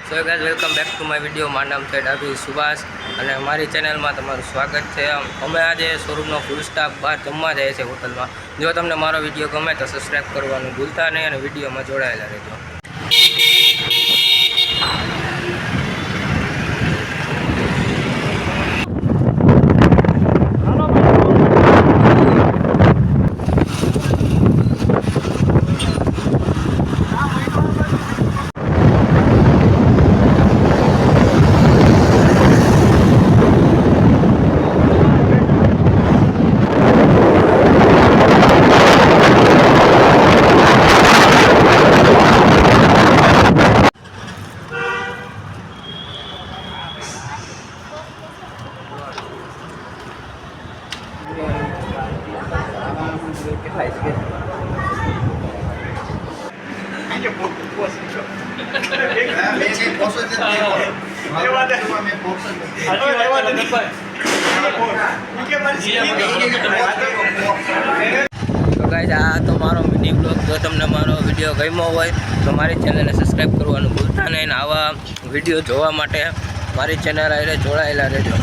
So guys welcome back to my video. મારું નામ છે ડાભી સુભાષ અને મારી ચેનલમાં તમારું સ્વાગત છે. અમે આજે શોરૂમનો ફૂલ સ્ટાફ બહાર જમવા જાય છે હોટલમાં. જો તમને મારો વિડીયો ગમે તો સબસ્ક્રાઈબ કરવાનું ભૂલતા નહીં અને વિડીયોમાં જોડાયેલા રહેજો. કેટલા છે? તો ગાઈઝ આ તો મારો મિની બ્લોગ. જો તમને મારો વિડીયો ગમ્યો હોય તો મારી ચેનલને સબસ્ક્રાઈબ કરવાનું ભૂલતા નહીં. આવા વિડીયો જોવા માટે મારી ચેનલ જોડાયેલા રહેજો.